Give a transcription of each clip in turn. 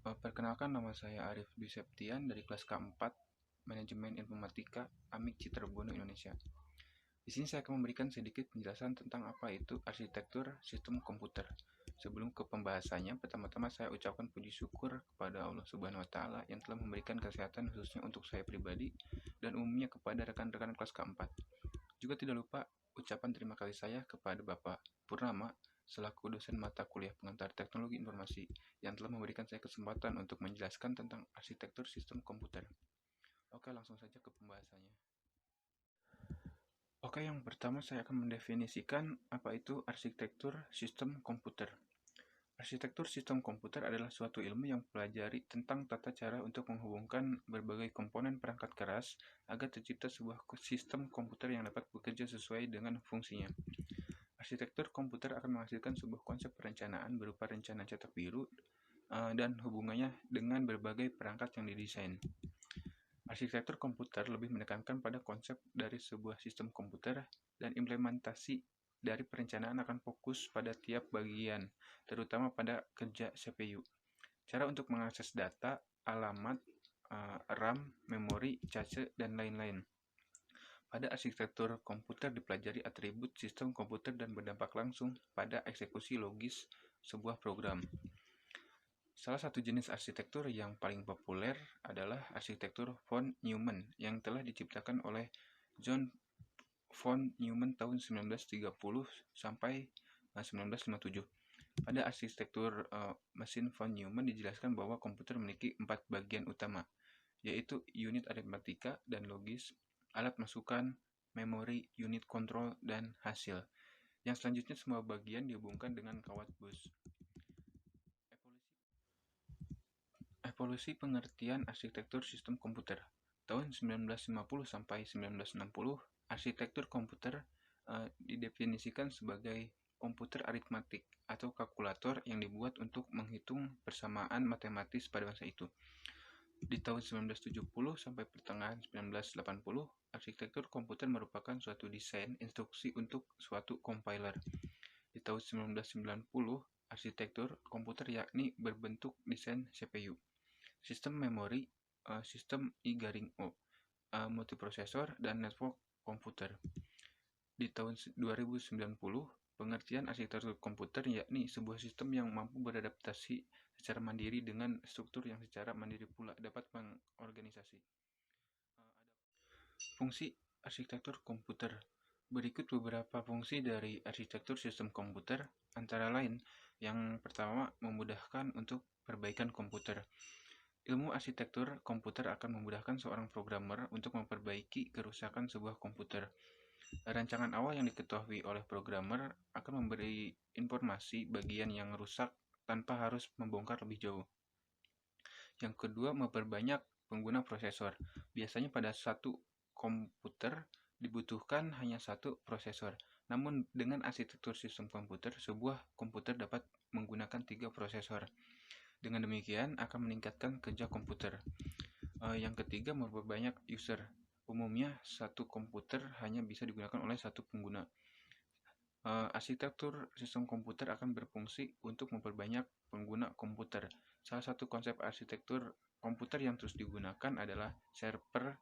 Perkenalkan, nama saya Arif Dwi Septian dari kelas K4 Manajemen Informatika Amik Cirebon, Indonesia. Di sini saya akan memberikan sedikit penjelasan tentang apa itu arsitektur sistem komputer. Sebelum ke pembahasannya, pertama-tama saya ucapkan puji syukur kepada Allah Subhanahu wa taala yang telah memberikan kesehatan khususnya untuk saya pribadi dan umumnya kepada rekan-rekan kelas K4. Juga tidak lupa ucapan terima kasih saya kepada Bapak Purnama selaku dosen mata kuliah pengantar teknologi informasi yang telah memberikan saya kesempatan untuk menjelaskan tentang arsitektur sistem komputer. Oke, langsung saja ke pembahasannya. Oke, yang pertama saya akan mendefinisikan apa itu arsitektur sistem komputer. Arsitektur sistem komputer adalah suatu ilmu yang mempelajari tentang tata cara untuk menghubungkan berbagai komponen perangkat keras agar tercipta sebuah sistem komputer yang dapat bekerja sesuai dengan fungsinya. Arsitektur komputer akan menghasilkan sebuah konsep perencanaan berupa rencana cetak biru dan hubungannya dengan berbagai perangkat yang didesain. Arsitektur komputer lebih menekankan pada konsep dari sebuah sistem komputer dan implementasi dari perencanaan akan fokus pada tiap bagian, terutama pada kerja CPU. Cara untuk mengakses data, alamat, RAM, memori, cache, dan lain-lain. Pada arsitektur komputer dipelajari atribut sistem komputer dan berdampak langsung pada eksekusi logis sebuah program. Salah satu jenis arsitektur yang paling populer adalah arsitektur von Neumann yang telah diciptakan oleh John von Neumann tahun 1930 sampai 1957. Pada arsitektur mesin von Neumann dijelaskan bahwa komputer memiliki 4 bagian utama, yaitu unit aritmatika dan logis, alat masukan, memori, unit kontrol, dan hasil. Yang selanjutnya semua bagian dihubungkan dengan kawat bus. Evolusi pengertian arsitektur sistem komputer. Tahun 1950 sampai 1960, arsitektur komputer didefinisikan sebagai komputer aritmatik atau kalkulator yang dibuat untuk menghitung persamaan matematis pada masa itu. Di tahun 1970 sampai pertengahan 1980, arsitektur komputer merupakan suatu desain instruksi untuk suatu compiler. Di tahun 1990, arsitektur komputer yakni berbentuk desain CPU, sistem memori, sistem I-O, multiprosesor, dan network komputer. Di tahun 2090, pengertian arsitektur komputer yakni sebuah sistem yang mampu beradaptasi secara mandiri dengan struktur yang secara mandiri pula dapat mengorganisasi. Fungsi arsitektur komputer. Berikut beberapa fungsi dari arsitektur sistem komputer, antara lain, yang pertama memudahkan untuk perbaikan komputer. Ilmu arsitektur komputer akan memudahkan seorang programmer untuk memperbaiki kerusakan sebuah komputer. Rancangan awal yang diketahui oleh programmer akan memberi informasi bagian yang rusak tanpa harus membongkar lebih jauh. Yang kedua, memperbanyak pengguna prosesor. Biasanya pada satu komputer dibutuhkan hanya satu prosesor. Namun dengan arsitektur sistem komputer, sebuah komputer dapat menggunakan 3 prosesor. Dengan demikian akan meningkatkan kerja komputer. Yang ketiga, memperbanyak user. Umumnya satu komputer hanya bisa digunakan oleh satu pengguna. Arsitektur sistem komputer akan berfungsi untuk memperbanyak pengguna komputer. Salah satu konsep arsitektur komputer yang terus digunakan adalah server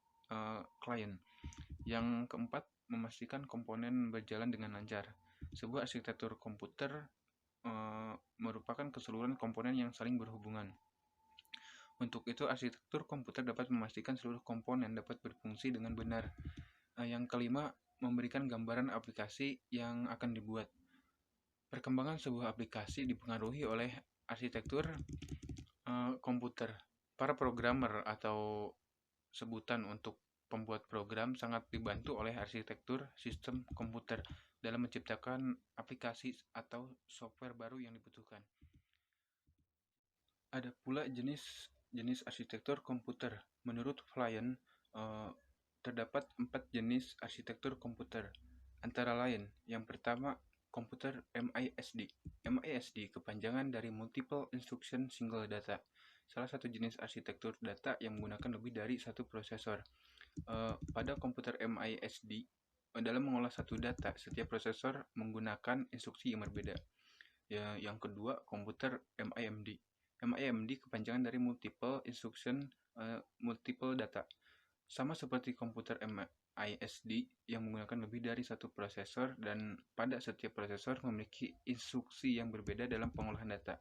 client. Yang keempat, memastikan komponen berjalan dengan lancar. Sebuah arsitektur komputer merupakan keseluruhan komponen yang saling berhubungan. Untuk itu, arsitektur komputer dapat memastikan seluruh komponen dapat berfungsi dengan benar. Yang kelima, memberikan gambaran aplikasi yang akan dibuat. Perkembangan sebuah aplikasi dipengaruhi oleh arsitektur komputer. Para programmer atau sebutan untuk pembuat program sangat dibantu oleh arsitektur sistem komputer dalam menciptakan aplikasi atau software baru yang dibutuhkan. Ada pula jenis arsitektur komputer. Menurut Flynn, terdapat 4 jenis arsitektur komputer. Antara lain, yang pertama, komputer MISD. MISD kepanjangan dari Multiple Instruction Single Data. Salah satu jenis arsitektur data yang menggunakan lebih dari satu prosesor. Pada komputer MISD, dalam mengolah satu data, setiap prosesor menggunakan instruksi yang berbeda. Yang kedua, komputer MIMD. MIMD kepanjangan dari Multiple Instruction Multiple Data. Sama seperti komputer MISD yang menggunakan lebih dari satu prosesor dan pada setiap prosesor memiliki instruksi yang berbeda dalam pengolahan data.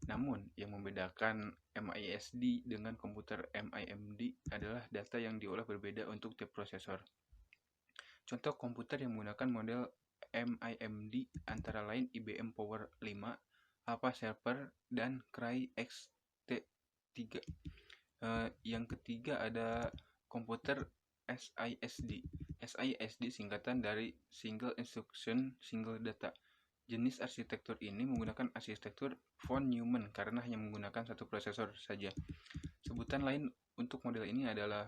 Namun, yang membedakan MISD dengan komputer MIMD adalah data yang diolah berbeda untuk tiap prosesor. Contoh komputer yang menggunakan model MIMD antara lain IBM Power 5, Alpha Server, dan Cray XT3. Yang ketiga ada komputer SISD. SISD singkatan dari Single Instruction Single Data. Jenis arsitektur ini menggunakan arsitektur von Neumann karena hanya menggunakan satu prosesor saja. Sebutan lain untuk model ini adalah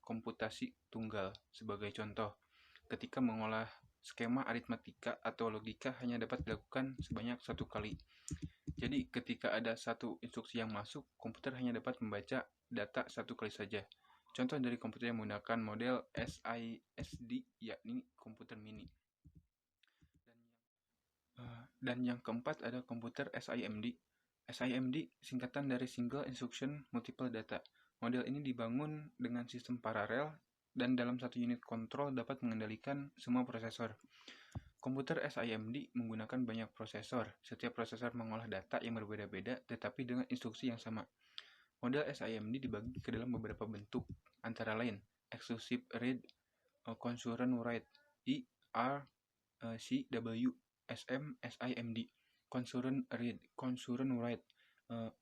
komputasi tunggal. Sebagai contoh, ketika mengolah skema aritmatika atau logika hanya dapat dilakukan sebanyak satu kali. Jadi ketika ada satu instruksi yang masuk, komputer hanya dapat membaca data satu kali saja. Contoh dari komputer yang menggunakan model SISD yakni komputer mini. Dan yang keempat ada komputer SIMD. SIMD singkatan dari Single Instruction Multiple Data. Model ini dibangun dengan sistem paralel dan dalam satu unit kontrol dapat mengendalikan semua prosesor. Komputer SIMD menggunakan banyak prosesor. Setiap prosesor mengolah data yang berbeda-beda tetapi dengan instruksi yang sama. Model SIMD dibagi ke dalam beberapa bentuk, antara lain Exclusive Read, Concurrent Write, CW, SIMD, Concurrent Read, Concurrent Write,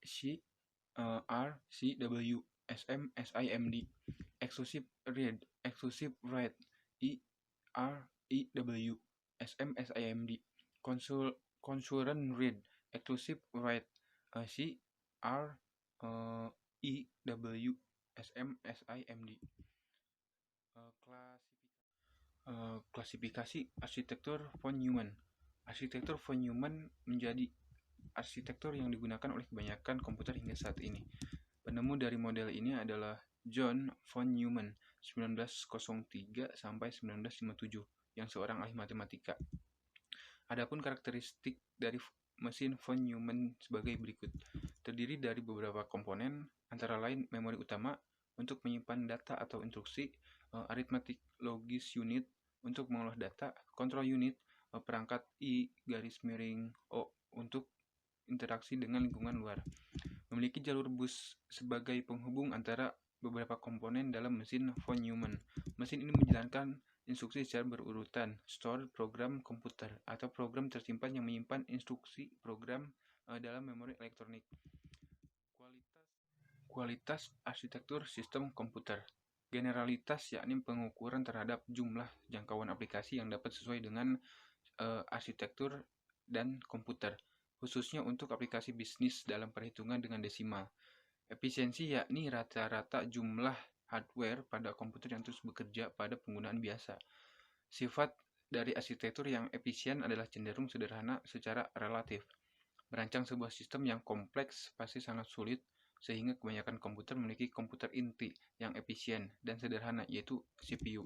CW, SIMD, Exclusive Read, Exclusive Write, EW, SIMD, Concurrent Read, Exclusive Write, EW, SIMD. Klasifikasi arsitektur von Neumann. Arsitektur von Neumann menjadi arsitektur yang digunakan oleh kebanyakan komputer hingga saat ini. Penemu dari model ini adalah John von Neumann 1903 sampai 1957 yang seorang ahli matematika. Adapun karakteristik dari mesin von Neumann sebagai berikut. Terdiri dari beberapa komponen, antara lain memori utama untuk menyimpan data atau instruksi, arithmetic logis unit untuk mengolah data, control unit, perangkat I_O untuk interaksi dengan lingkungan luar. Memiliki jalur bus sebagai penghubung antara beberapa komponen dalam mesin von Neumann. Mesin ini menjalankan instruksi secara berurutan, stored program komputer, atau program tersimpan yang menyimpan instruksi program dalam memori elektronik. Kualitas arsitektur sistem komputer. Generalitas yakni pengukuran terhadap jumlah jangkauan aplikasi yang dapat sesuai dengan arsitektur dan komputer, khususnya untuk aplikasi bisnis dalam perhitungan dengan desimal. Efisiensi yakni rata-rata jumlah hardware pada komputer yang terus bekerja pada penggunaan biasa. Sifat dari arsitektur yang efisien adalah cenderung sederhana secara relatif. Merancang sebuah sistem yang kompleks pasti sangat sulit, sehingga kebanyakan komputer memiliki komputer inti yang efisien dan sederhana, yaitu CPU.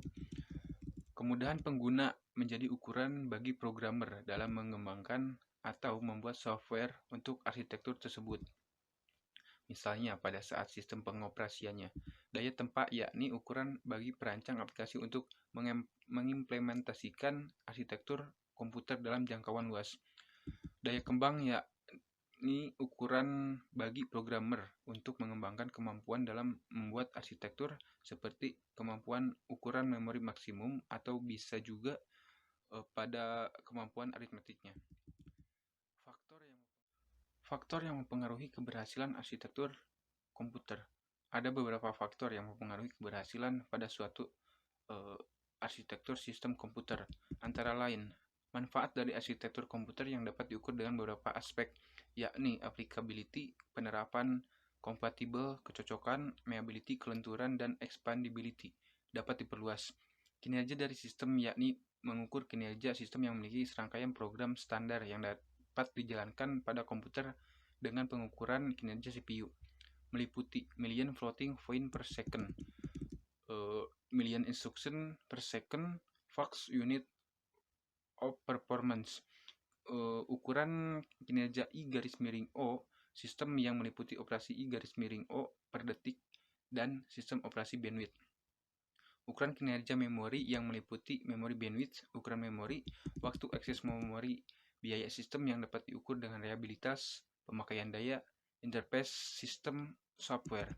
Kemudahan pengguna menjadi ukuran bagi programmer dalam mengembangkan atau membuat software untuk arsitektur tersebut. Misalnya pada saat sistem pengoperasiannya. Daya tempat yakni ukuran bagi perancang aplikasi untuk mengimplementasikan arsitektur komputer dalam jangkauan luas. Daya kembang yakni ukuran bagi programmer untuk mengembangkan kemampuan dalam membuat arsitektur seperti kemampuan ukuran memori maksimum atau bisa juga pada kemampuan aritmetiknya. Faktor yang mempengaruhi keberhasilan arsitektur komputer. Ada beberapa faktor yang mempengaruhi keberhasilan pada suatu arsitektur sistem komputer. Antara lain, manfaat dari arsitektur komputer yang dapat diukur dengan beberapa aspek, yakni applicability, penerapan, compatible, kecocokan, mayability, kelenturan, dan expandability dapat diperluas. Kinerja dari sistem yakni mengukur kinerja sistem yang memiliki serangkaian program standar yang dapat dijalankan pada komputer dengan pengukuran kinerja CPU, meliputi million floating point per second, million instruction per second, Fox unit of performance, ukuran kinerja I_O sistem yang meliputi operasi I_O per detik, dan sistem operasi bandwidth. Ukuran kinerja memori yang meliputi memori bandwidth, ukuran memori, waktu akses memori, biaya sistem yang dapat diukur dengan reliabilitas, pemakaian daya, interface sistem software.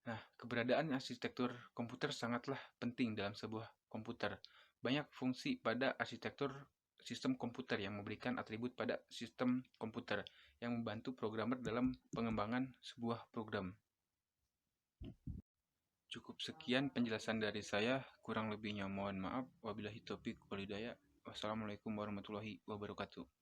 Nah, keberadaan arsitektur komputer sangatlah penting dalam sebuah komputer. Banyak fungsi pada arsitektur sistem komputer yang memberikan atribut pada sistem komputer yang membantu programmer dalam pengembangan sebuah program. Cukup sekian penjelasan dari saya, kurang lebihnya mohon maaf. Wabillahi taufiq wal hidayah. Wassalamualaikum warahmatullahi wabarakatuh.